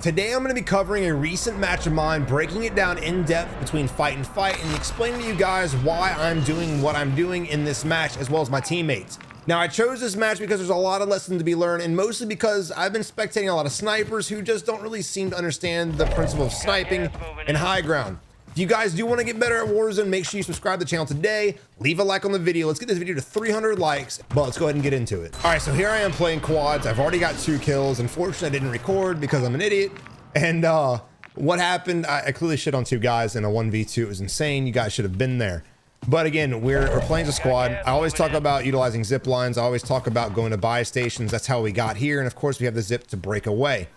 Today I'm going to be covering a recent match of mine, breaking it down in depth between fight and fight, and explaining to you guys why I'm doing what I'm doing in this match, as well as my teammates. Now, I chose this match because there's a lot of lessons to be learned, and mostly because I've been spectating a lot of snipers who just don't really seem to understand the principle of sniping and high ground. If you guys do want to get better at Warzone, make sure you subscribe to the channel today, leave a like on the video. Let's get this video to 300 likes, but let's go ahead and get into it. All right, so here I am playing quads. I've already got 2 kills. Unfortunately, I didn't record because I'm an idiot. And what happened, I clearly shit on 2 guys in a 1v2. It was insane. You guys should have been there. But again, we're playing as a squad. I always talk about utilizing zip lines. I always talk about going to buy stations. That's how we got here. And of course, we have the zip to break away.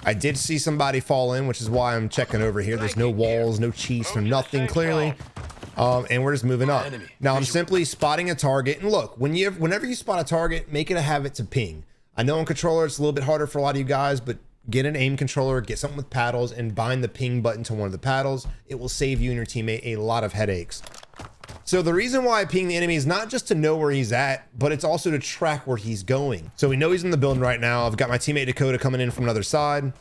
I did see somebody fall in, which is why I'm checking over here. There's no walls, no cheats, no nothing clearly. And we're just moving up. Now I'm simply spotting a target. And look, whenever you spot a target, make it a habit to ping. I know on controller, it's a little bit harder for a lot of you guys, but get an aim controller, get something with paddles, and bind the ping button to one of the paddles. It will save you and your teammate a lot of headaches. So the reason why I ping the enemy is not just to know where he's at, but it's also to track where he's going. So we know he's in the building right now. I've got my teammate Dakota coming in from another side.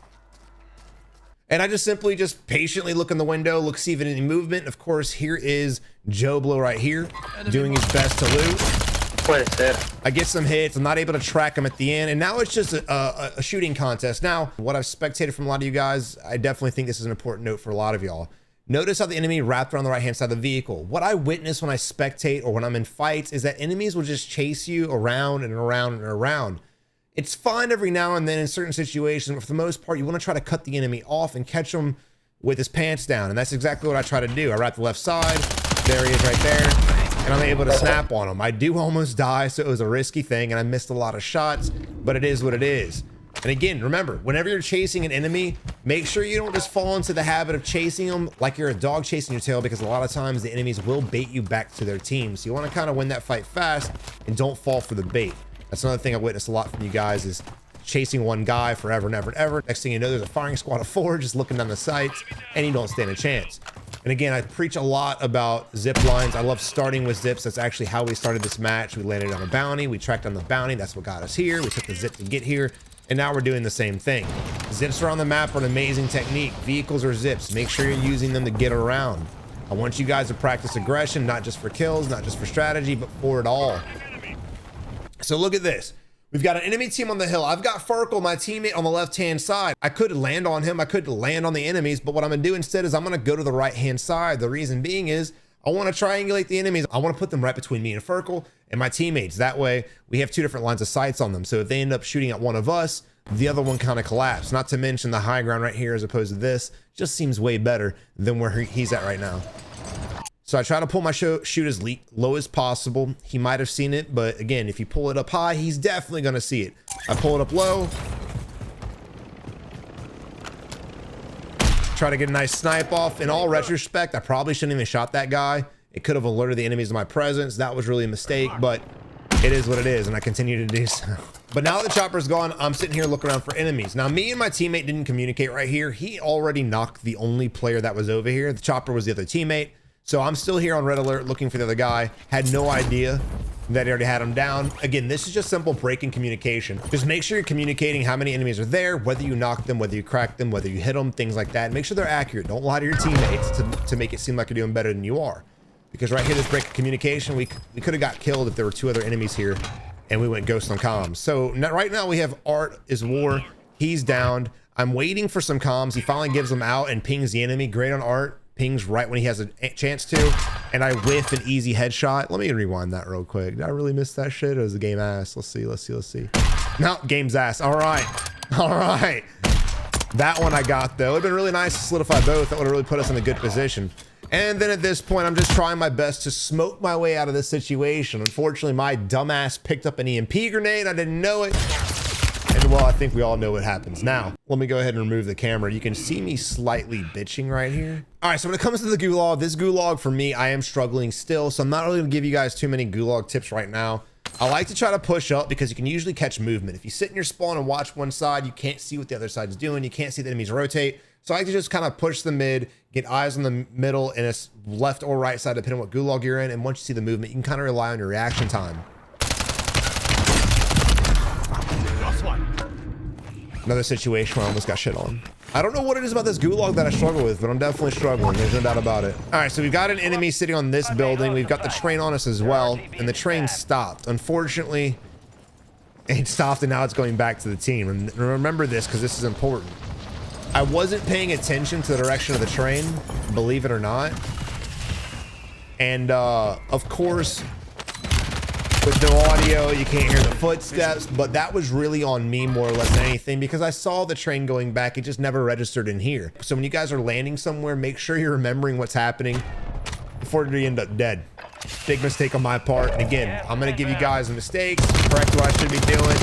And I just simply patiently look in the window, look, see if any movement. Of course, here is Joe Blow right here, doing his best to loot. I get some hits. I'm not able to track him at the end. And now it's just a shooting contest. Now, what I've spectated from a lot of you guys, I definitely think this is an important note for a lot of y'all. Notice how the enemy wrapped around the right hand side of the vehicle. What I witness when I spectate or when I'm in fights is that enemies will just chase you around and around and around. It's fine every now and then in certain situations, but for the most part, you want to try to cut the enemy off and catch him with his pants down. And that's exactly what I try to do. I wrap the left side. There he is right there. And I'm able to snap on him. I do almost die, so it was a risky thing, and I missed a lot of shots, but it is what it is. And again, remember, whenever you're chasing an enemy, make sure you don't just fall into the habit of chasing them like you're a dog chasing your tail, because a lot of times the enemies will bait you back to their team. So you want to kind of win that fight fast and don't fall for the bait. That's another thing I witnessed a lot from you guys is chasing one guy forever and ever and ever. Next thing you know, there's a firing squad of 4 just looking down the sights, and you don't stand a chance. And again, I preach a lot about zip lines. I love starting with zips. That's actually how we started this match. We landed on a bounty. We tracked on the bounty. That's what got us here. We took the zip to get here. And now we're doing the same thing. Zips around the map are an amazing technique. Vehicles are zips. Make sure you're using them to get around. I want you guys to practice aggression, not just for kills, not just for strategy, but for it all. So look at this. We've got an enemy team on the hill. I've got Farkle, my teammate, on the left-hand side. I could land on him. I could land on the enemies, but what I'm gonna do instead is I'm gonna go to the right-hand side. The reason being is I want to triangulate the enemies. I want to put them right between me and Farkle and my teammates. That way we have 2 different lines of sights on them. So if they end up shooting at one of us, the other one kind of collapsed. Not to mention the high ground right here as opposed to this just seems way better than where he's at right now. So I try to pull my shoot as low as possible. He might have seen it, but again, if you pull it up high, he's definitely going to see it. I pull it up low. Try to get a nice snipe off. In all retrospect, I probably shouldn't even shot that guy. It could have alerted the enemies of my presence. That was really a mistake, but it is what it is, and I continue to do so. But now that the chopper's gone, I'm sitting here looking around for enemies. Now, me and my teammate didn't communicate right here. He already knocked the only player that was over here. The chopper was the other teammate. So I'm still here on red alert looking for the other guy. Had no idea that he already had him down. Again, this is just simple breaking communication. Just make sure you're communicating how many enemies are there, whether you knock them, whether you crack them, whether you hit them, things like that. Make sure they're accurate. Don't lie to your teammates to make it seem like you're doing better than you are. Because right here, this break of communication, we could have got killed if there were 2 other enemies here and we went ghost on comms. So right now we have Art is war. He's downed. I'm waiting for some comms. He finally gives them out and pings the enemy. Great on Art. Pings right when he has a chance to, and I whiff an easy headshot. Let me rewind that real quick. Did I really miss that shit, or is the game ass? Let's see. No, game's ass. All right. That one I got though. It'd been really nice to solidify both. That would have really put us in a good position. And then at this point, I'm just trying my best to smoke my way out of this situation. Unfortunately, my dumbass picked up an EMP grenade. I didn't know it. And well, I think we all know what happens. Now, let me go ahead and remove the camera. You can see me slightly bitching right here. All right, so when it comes to the Gulag, this Gulag for me, I am struggling still. So I'm not really gonna give you guys too many Gulag tips right now. I like to try to push up because you can usually catch movement. If you sit in your spawn and watch one side, you can't see what the other side's doing. You can't see the enemies rotate. So I like to just kind of push the mid, get eyes on the middle and a left or right side, depending on what Gulag you're in. And once you see the movement, you can kind of rely on your reaction time. Another situation where I almost got shit on. I don't know what it is about this Gulag that I struggle with, but I'm definitely struggling. There's no doubt about it. All right, so we've got an enemy sitting on this building. We've got the train on us as well, and the train stopped. Unfortunately, it stopped, and now it's going back to the team. And remember this, because this is important. I wasn't paying attention to the direction of the train, believe it or not. And of course, with no audio, you can't hear the footsteps, but that was really on me more or less than anything, because I saw the train going back. It just never registered in here. So when you guys are landing somewhere, make sure you're remembering what's happening before you end up dead. Big mistake on my part. And again, I'm going to give you guys the mistakes, correct what I should be doing.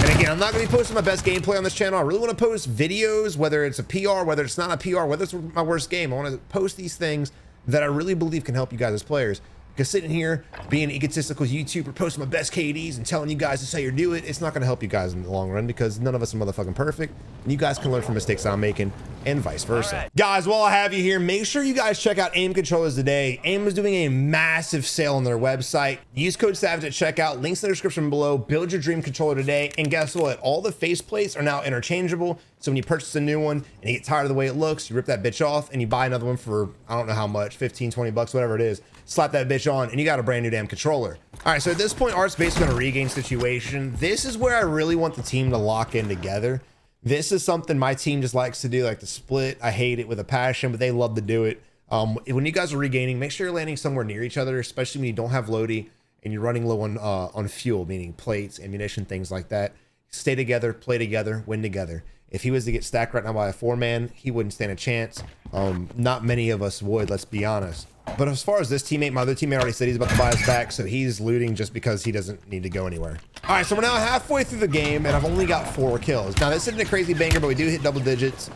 And again, I'm not going to be posting my best gameplay on this channel. I really want to post videos, whether it's a PR, whether it's not a PR, whether it's my worst game. I want to post these things that I really believe can help you guys as players. Because sitting here, being an egotistical YouTuber, posting my best KDs and telling you guys to say you do it, it's not going to help you guys in the long run, because none of us are motherfucking perfect. And you guys can learn from mistakes I'm making, and vice versa. Right. Guys, while I have you here, make sure you guys check out AIM controllers today. AIM is doing a massive sale on their website. Use code SAVAGE at checkout. Links in the description below. Build your dream controller today. And guess what? All the faceplates are now interchangeable. So when you purchase a new one and you get tired of the way it looks, you rip that bitch off and you buy another one for, I don't know how much, 15, 20 bucks, whatever it is. Slap that bitch on and you got a brand new damn controller. All right, so at this point, Art's basically on a regain situation. This is where I really want the team to lock in together. This is something my team just likes to do, like the split. I hate it with a passion, but they love to do it. When you guys are regaining, make sure you're landing somewhere near each other, especially when you don't have loady and you're running low on fuel, meaning plates, ammunition, things like that. Stay together, play together, win together. If he was to get stacked right now by a 4-man, he wouldn't stand a chance. Not many of us would, let's be honest. But as far as this teammate, my other teammate already said he's about to buy us back, so he's looting just because he doesn't need to go anywhere. All right, so we're now halfway through the game, and I've only got 4 kills. Now, this isn't a crazy banger, but we do hit double digits.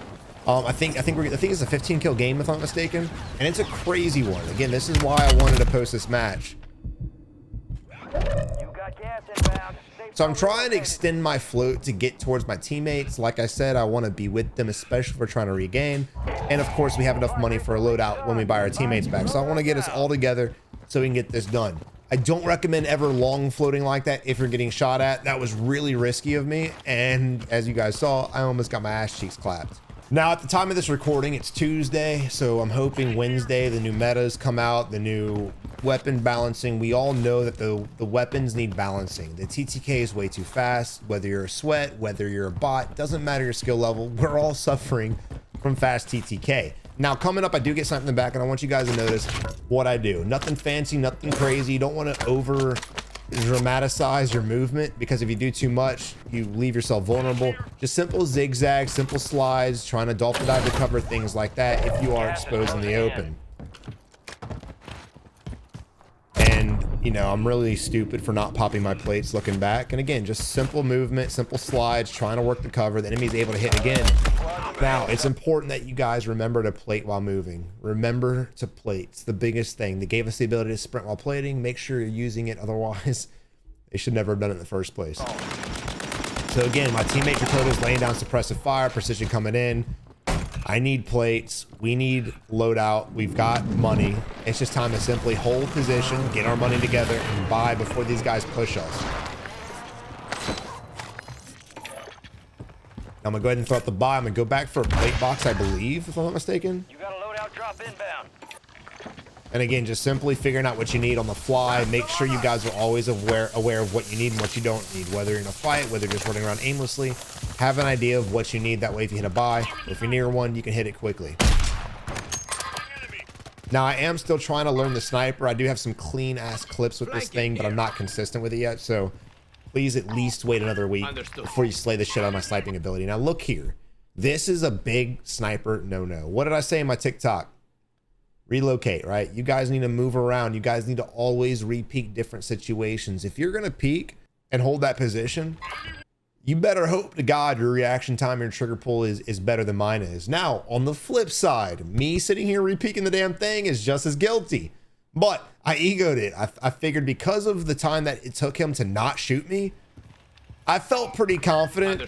I think it's a 15 kill game, if I'm not mistaken, and it's a crazy one. Again, this is why I wanted to post this match. So I'm trying to extend my float to get towards my teammates. Like I said, I want to be with them, especially if we're trying to regain. And of course, we have enough money for a loadout when we buy our teammates back. So I want to get us all together so we can get this done. I don't recommend ever long floating like that if you're getting shot at. That was really risky of me. And as you guys saw, I almost got my ass cheeks clapped. Now, at the time of this recording, it's Tuesday, so I'm hoping Wednesday the new metas come out, the new weapon balancing. We all know that the weapons need balancing. The TTK is way too fast. Whether you're a sweat, whether you're a bot, doesn't matter your skill level, we're all suffering from fast TTK. Now, coming up, I do get something in the back, and I want you guys to notice what I do. Nothing fancy, nothing crazy. You don't want to over dramatize your movement, because if you do too much, you leave yourself vulnerable. Just simple zigzags, simple slides, trying to dolphin dive to cover, things like that if you are exposed in the open. And you know, I'm really stupid for not popping my plates looking back. And again, just simple movement, simple slides, trying to work the cover. The enemy's able to hit again. Now, it's important that you guys remember to plate while moving. Remember to plate. It's the biggest thing. They gave us the ability to sprint while plating. Make sure you're using it. Otherwise, they should never have done it in the first place. So again, my teammate Dakota's laying down suppressive fire, precision coming in. I need plates. We need loadout. We've got money. It's just time to simply hold position, get our money together, and buy before these guys push us. I'm gonna go ahead and throw out the buy. I'm gonna go back for a plate box, I believe, if I'm not mistaken. You got a loadout drop inbound. And again, just simply figuring out what you need on the fly. Make sure you guys are always aware of what you need and what you don't need, whether you're in a fight, whether you're just running around aimlessly. Have an idea of what you need. That way, if you hit a buy, or if you're near one, you can hit it quickly. Now, I am still trying to learn the sniper. I do have some clean ass clips with this thing, but I'm not consistent with it yet. So please at least wait another week before you slay the shit out of my sniping ability. Now look here. This is a big sniper no-no. What did I say in my TikTok? Relocate, right? You guys need to move around. You guys need to always re-peek different situations. If you're gonna peek and hold that position, you better hope to God your reaction time, your trigger pull is better than mine is. Now, on the flip side, me sitting here re-peeking the damn thing is just as guilty. But I egoed it. I figured because of the time that it took him to not shoot me, I felt pretty confident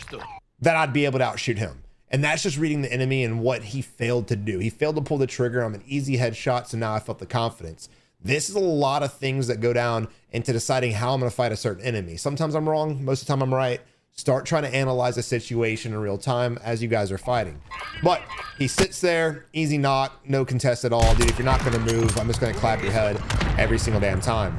that I'd be able to outshoot him. And that's just reading the enemy and what he failed to do. He failed to pull the trigger on an easy headshot, so now I felt the confidence. This is a lot of things that go down into deciding how I'm going to fight a certain enemy. Sometimes I'm wrong, most of the time I'm right. start trying to analyze the situation in real time as you guys are fighting. But he sits there, easy knock, no contest at all. Dude, if you're not going to move, I'm just going to clap your head every single damn time.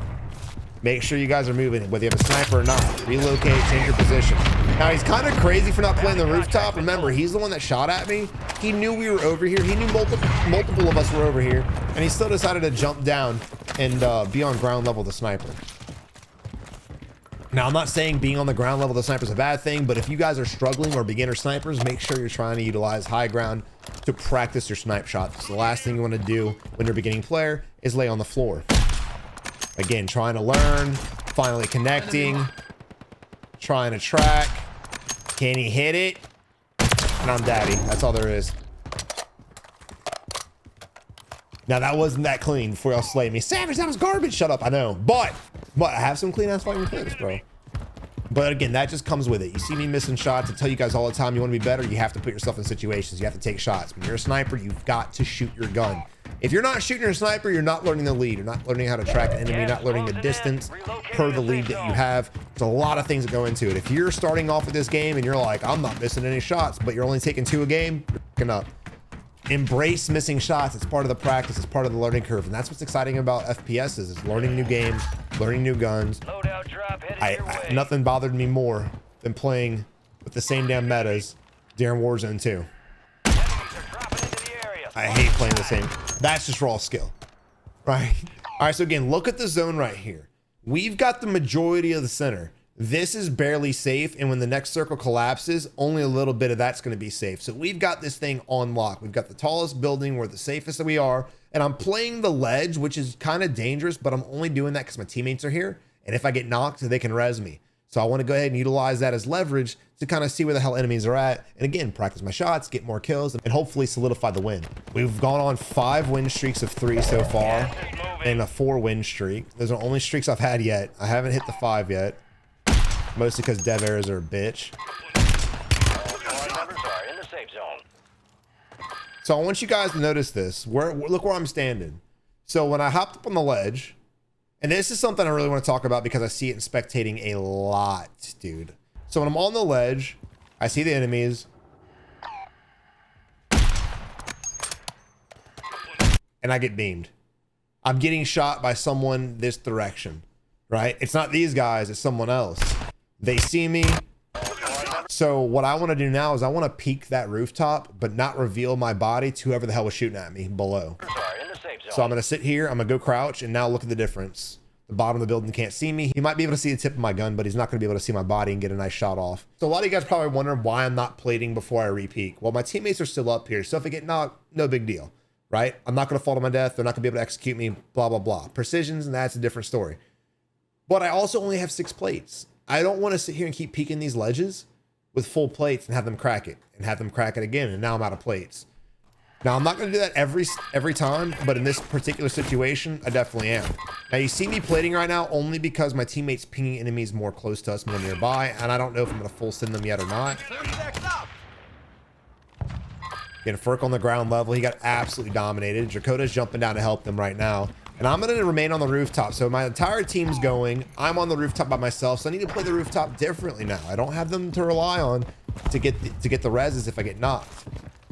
Make sure you guys are moving, whether you have a sniper or not. Relocate, change your position. Now, he's kind of crazy for not playing the rooftop. Remember, he's the one that shot at me. He knew we were over here. He knew multiple of us were over here, and he still decided to jump down and be on ground level with the sniper. Now, I'm not saying being on the ground level with the sniper is a bad thing, but if you guys are struggling or beginner snipers, make sure you're trying to utilize high ground to practice your snipe shots. The last thing you want to do when you're a beginning player is lay on the floor. Again, trying to learn, finally connecting, trying to track. Can he hit it? And I'm daddy. That's all there is. Now, that wasn't that clean before y'all slay me. Savage, that was garbage. Shut up. I know. But I have some clean ass fighting clips, bro. But again, that just comes with it. You see me missing shots. I tell you guys all the time, you want to be better, you have to put yourself in situations. You have to take shots. When you're a sniper, you've got to shoot your gun. If you're not shooting your sniper, you're not learning the lead. You're not learning how to track an enemy. You're not learning the distance per the lead that you have. There's a lot of things that go into it. If you're starting off with this game and you're like, I'm not missing any shots, but you're only taking 2 a game, you're fucking up. Embrace missing shots. It's part of the practice. It's part of the learning curve. And that's what's exciting about FPS is learning new games, learning new guns. Nothing bothered me more than playing with the same damn metas during Warzone 2. I hate playing the same. That's just raw skill, right? All right, so again, look at the zone right here. We've got the majority of the center. This is barely safe, and when the next circle collapses, only a little bit of that's going to be safe. So we've got this thing on lock. We've got the tallest building. We're the safest that we are, and I'm playing the ledge, which is kind of dangerous, but I'm only doing that because my teammates are here, and if I get knocked, they can res me. So I want to go ahead and utilize that as leverage to kind of see where the hell enemies are at. And again, practice my shots, get more kills, and hopefully solidify the win. We've gone on 5 win streaks of 3 so far and a 4 win streak. Those are the only streaks I've had yet. I haven't hit the 5 yet. Mostly because dev errors are a bitch. So I want you guys to notice this. Look where I'm standing. So when I hopped up on the ledge, and this is something I really want to talk about because I see it in spectating a lot, dude. So when I'm on the ledge, I see the enemies. And I get beamed. I'm getting shot by someone this direction, right? It's not these guys, it's someone else. They see me. So what I want to do now is I want to peek that rooftop, but not reveal my body to whoever the hell was shooting at me below. So I'm going to sit here, I'm going to go crouch, and now look at the difference. The bottom of the building can't see me. He might be able to see the tip of my gun, but he's not going to be able to see my body and get a nice shot off. So a lot of you guys probably wonder why I'm not plating before I re-peek. Well, my teammates are still up here, so if I get knocked, no big deal, right? I'm not going to fall to my death. They're not going to be able to execute me, blah, blah, blah. Precisions, and that's a different story. But I also only have 6 plates. I don't want to sit here and keep peeking these ledges with full plates and have them crack it and have them crack it again. And now I'm out of plates. Now I'm not going to do that every time, but in this particular situation, I definitely am. Now you see me plating right now only because my teammates pinging enemies more close to us, more nearby. And I don't know if I'm going to full send them yet or not. Again, Ferk on the ground level. He got absolutely dominated. Dracoda's jumping down to help them right now. And I'm going to remain on the rooftop. So my entire team's going. I'm on the rooftop by myself. So I need to play the rooftop differently now. I don't have them to rely on to get the reses if I get knocked.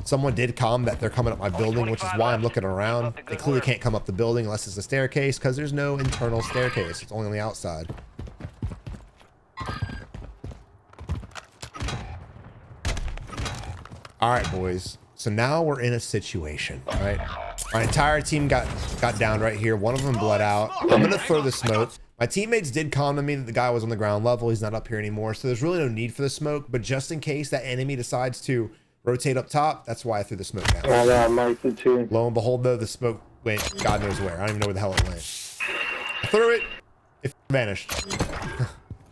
Someone did comment that they're coming up my building, which is why I'm looking around. They clearly can't come up the building unless it's a staircase because there's no internal staircase. It's only on the outside. All right, boys. So now we're in a situation, all right? My entire team got down right here. One of them bled out. I'm going to throw the smoke. My teammates did comment me that the guy was on the ground level. He's not up here anymore. So there's really no need for the smoke. But just in case that enemy decides to rotate up top, that's why I threw the smoke down. Oh, that might be too. Lo and behold, though, the smoke went God knows where. I don't even know where the hell it went. I threw it. It vanished.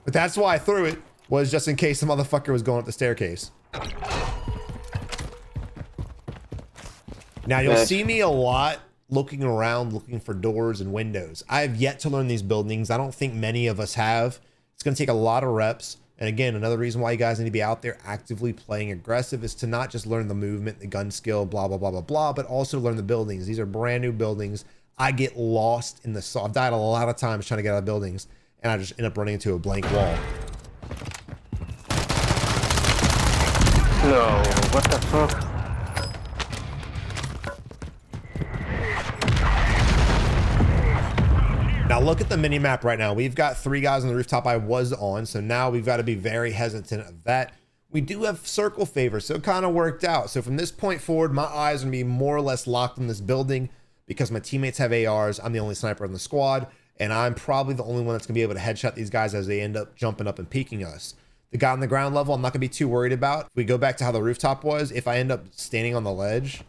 But that's why I threw it, was just in case the motherfucker was going up the staircase. Now you'll see me a lot looking around, looking for doors and windows. I have yet to learn these buildings. I don't think many of us have. It's going to take a lot of reps. And again, another reason why you guys need to be out there actively playing aggressive is to not just learn the movement, the gun skill, blah, blah, blah, blah, blah, but also learn the buildings. These are brand new buildings. I get lost in the saw. I've died a lot of times trying to get out of buildings, and I just end up running into a blank wall. No, what the fuck? Now look at the mini map right now. We've got 3 guys on the rooftop I was on, so now we've got to be very hesitant of that. We do have circle favor, so it kind of worked out. So from this point forward, my eyes are gonna be more or less locked in this building because my teammates have ARs. I'm the only sniper in the squad, and I'm probably the only one that's gonna be able to headshot these guys as they end up jumping up and peeking us. The guy on the ground level, I'm not gonna be too worried about. If we go back to how the rooftop was, if I end up standing on the ledge,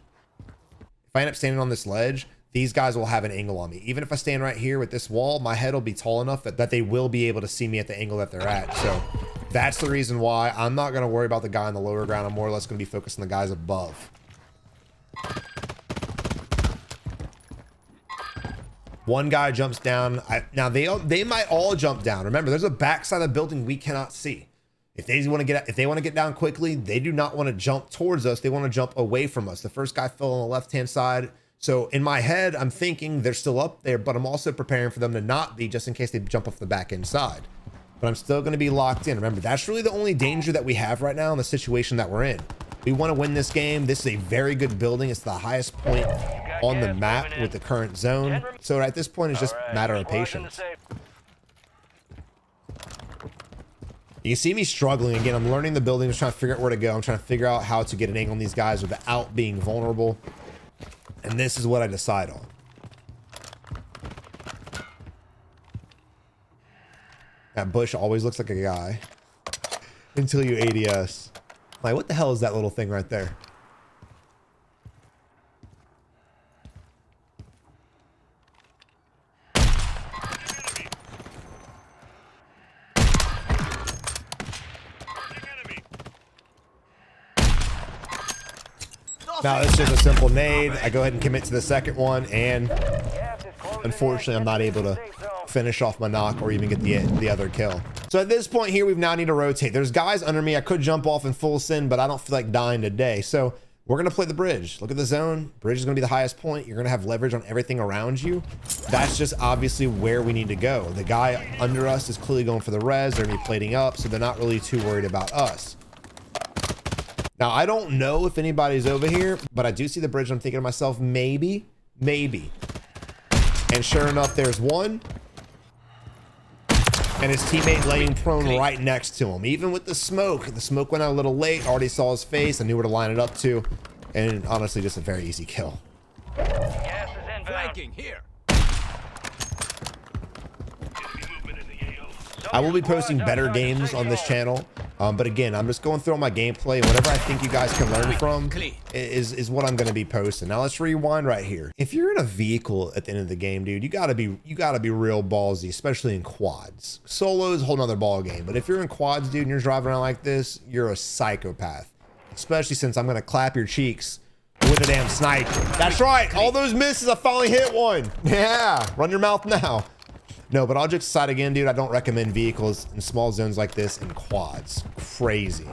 if I end up standing on this ledge, these guys will have an angle on me. Even if I stand right here with this wall, my head will be tall enough that they will be able to see me at the angle that they're at. So that's the reason why I'm not going to worry about the guy on the lower ground. I'm more or less going to be focused on the guys above. One guy jumps down. Now they might all jump down. Remember, there's a backside of the building we cannot see. If they want to get down quickly, they do not want to jump towards us. They want to jump away from us. The first guy fell on the left-hand side. So in my head, I'm thinking they're still up there, but I'm also preparing for them to not be, just in case they jump off the back end side. But I'm still going to be locked in. Remember, that's really the only danger that we have right now in the situation that we're in. We want to win this game. This is a very good building. It's the highest point on the map with the current zone. So at this point, it's just a matter of patience. You see me struggling again. I'm learning the building. I'm trying to figure out where to go. I'm trying to figure out how to get an angle on these guys without being vulnerable. And this is what I decide on. That bush always looks like a guy until you ADS. Like, what the hell is that little thing right there? Now it's just a simple nade. I go ahead and commit to the second one, and unfortunately I'm not able to finish off my knock or even get the other kill. So at this point here, we now need to rotate. There's guys under me. I could jump off in full send, but I don't feel like dying today. So we're gonna play the bridge. Look at the zone. Bridge is gonna be the highest point. You're gonna have leverage on everything around you. That's just obviously where we need to go. The guy under us is clearly going for the res. They're gonna be plating up, so they're not really too worried about us. Now, I don't know if anybody's over here, but I do see the bridge. I'm thinking to myself, maybe. And sure enough, there's one. And his teammate laying prone right next to him. Even with the smoke went out a little late. Already saw his face. I knew where to line it up to. And honestly, just a very easy kill. Gas is inbound. Flanking here. I will be posting better games on this channel. But again, I'm just going through all my gameplay. Whatever I think you guys can learn from is what I'm going to be posting. Now let's rewind right here. If you're in a vehicle at the end of the game, dude, you gotta be real ballsy, especially in quads. Solos, whole nother ball game. But if you're in quads, dude, and you're driving around like this, you're a psychopath. Especially since I'm going to clap your cheeks with a damn sniper. That's right. All those misses, I finally hit one. Yeah, run your mouth now. No, but I'll just aside again, dude. I don't recommend vehicles in small zones like this in quads. Crazy.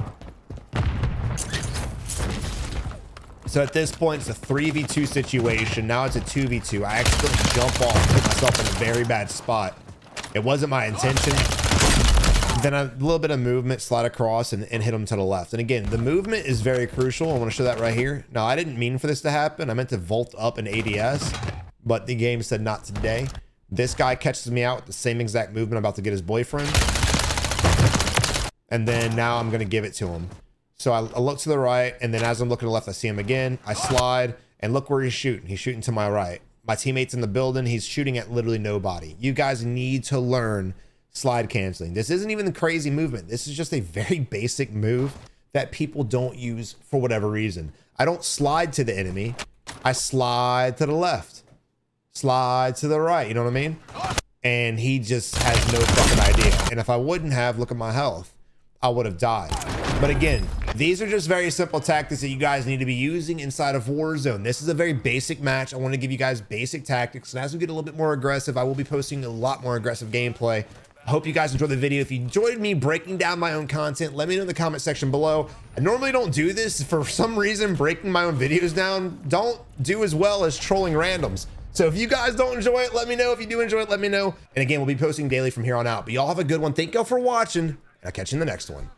So at this point, it's a 3v2 situation. Now it's a 2v2. I accidentally jump off, put myself in a very bad spot. It wasn't my intention. Then a little bit of movement, slide across and hit him to the left. And again, the movement is very crucial. I want to show that right here. Now, I didn't mean for this to happen. I meant to vault up an ADS, but the game said not today. This guy catches me out with the same exact movement. I'm about to get his boyfriend. And then now I'm going to give it to him. So I look to the right, and then as I'm looking to the left, I see him again. I slide, and look where he's shooting. He's shooting to my right. My teammate's in the building. He's shooting at literally nobody. You guys need to learn slide canceling. This isn't even the crazy movement. This is just a very basic move that people don't use for whatever reason. I don't slide to the enemy. I slide to the left. Slide to the right, you know what I mean? And he just has no fucking idea. And if I wouldn't have, look at my health, I would have died. But again, these are just very simple tactics that you guys need to be using inside of Warzone. This is a very basic match. I want to give you guys basic tactics. And as we get a little bit more aggressive, I will be posting a lot more aggressive gameplay. I hope you guys enjoyed the video. If you enjoyed me breaking down my own content, let me know in the comment section below. I normally don't do this. For some reason, breaking my own videos down don't do as well as trolling randoms. So if you guys don't enjoy it, let me know. If you do enjoy it, let me know. And again, we'll be posting daily from here on out. But y'all have a good one. Thank y'all for watching, and I'll catch you in the next one.